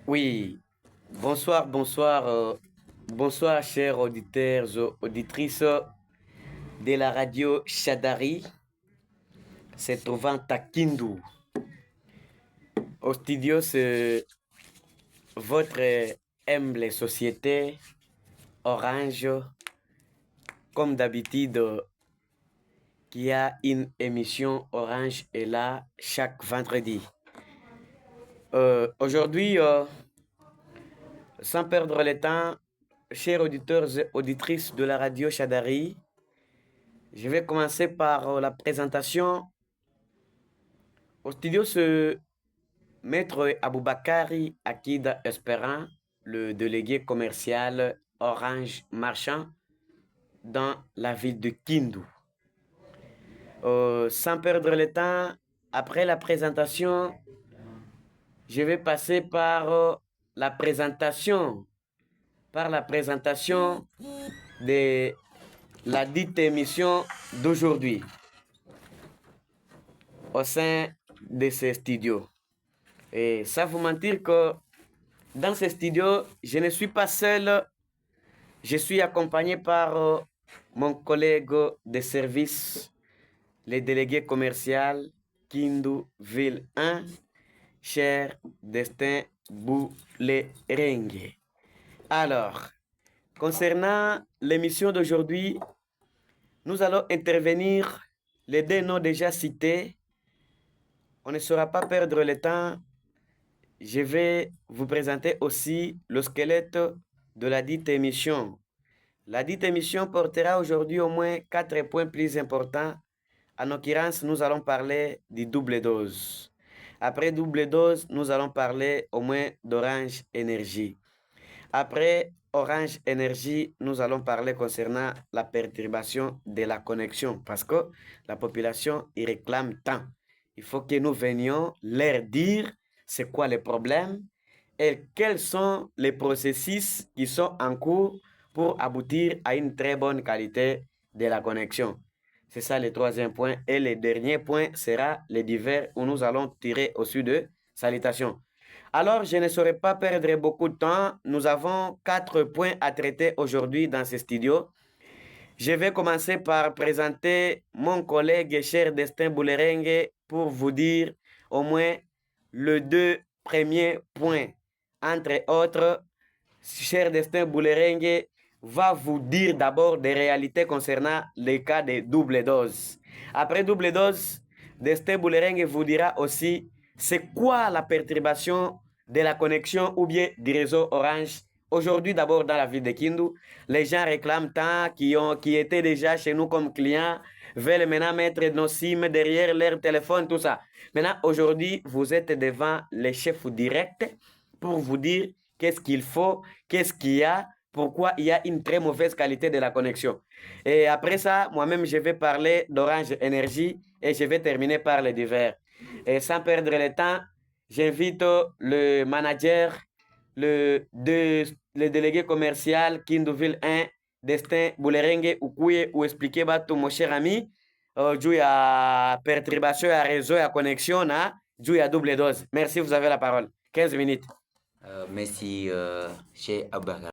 Oui, bonsoir chers auditeurs, auditrices de la radio Shadari, se trouvant à Kindu. Au studio, c'est votre humble société Orange, comme d'habitude, qui a une émission Orange est là chaque vendredi. Aujourd'hui, sans perdre le temps, chers auditeurs et auditrices de la radio Shadari, je vais commencer par la présentation. Au studio, ce maître Aboubakari Akida Esperan, le délégué commercial Orange Marchand dans la ville de Kindu. Sans perdre le temps, après la présentation, je vais passer par la présentation, de la dite émission d'aujourd'hui au sein de ces studios. Et ça vous mentir que dans ces studios, je ne suis pas seul, je suis accompagné par mon collègue de service, le délégué commercial Kindu Ville 1, cher Destin Boulerengue. Alors, concernant l'émission d'aujourd'hui, nous allons intervenir les deux noms déjà cités. On ne saura pas perdre le temps. Je vais vous présenter aussi le squelette de la dite émission. La dite émission portera aujourd'hui au moins 4 points plus importants. En l'occurrence, nous allons parler du double dose. Après double dose, nous allons parler au moins d'Orange Énergie. Après Orange Énergie, nous allons parler concernant la perturbation de la connexion parce que la population y réclame tant. Il faut que nous venions leur dire c'est quoi les problèmes et quels sont les processus qui sont en cours pour aboutir à une très bonne qualité de la connexion. C'est ça le troisième point. Et le dernier point sera les divers où nous allons tirer au sud de salutations. Alors, je ne saurais pas perdre beaucoup de temps. Nous avons 4 points à traiter aujourd'hui dans ce studio. Je vais commencer par présenter mon collègue cher Destin Boulerengue pour vous dire au moins les 2 premiers points. Entre autres, cher Destin Boulerengue va vous dire d'abord des réalités concernant les cas de double dose. Après double dose, Destin Boulerengue vous dira aussi c'est quoi la perturbation de la connexion ou bien du réseau Orange. Aujourd'hui, d'abord dans la ville de Kindu, les gens réclament tant qui étaient déjà chez nous comme clients, veulent maintenant mettre nos SIM derrière leur téléphone, tout ça. Maintenant, aujourd'hui, vous êtes devant les chefs directs pour vous dire qu'est-ce qu'il faut, qu'est-ce qu'il y a, pourquoi il y a une très mauvaise qualité de la connexion. Et après ça, moi-même, je vais parler d'Orange Énergie et je vais terminer par les divers. Et sans perdre le temps, j'invite le manager, le délégué commercial Kinduville 1, Destin Boulerengue, Ukuye, ou expliquer tout mon cher ami, juu ya perturbation ya réseau ya connexion na juu ya double dose. Merci, vous avez la parole. 15 minutes. Merci, chez Abakar.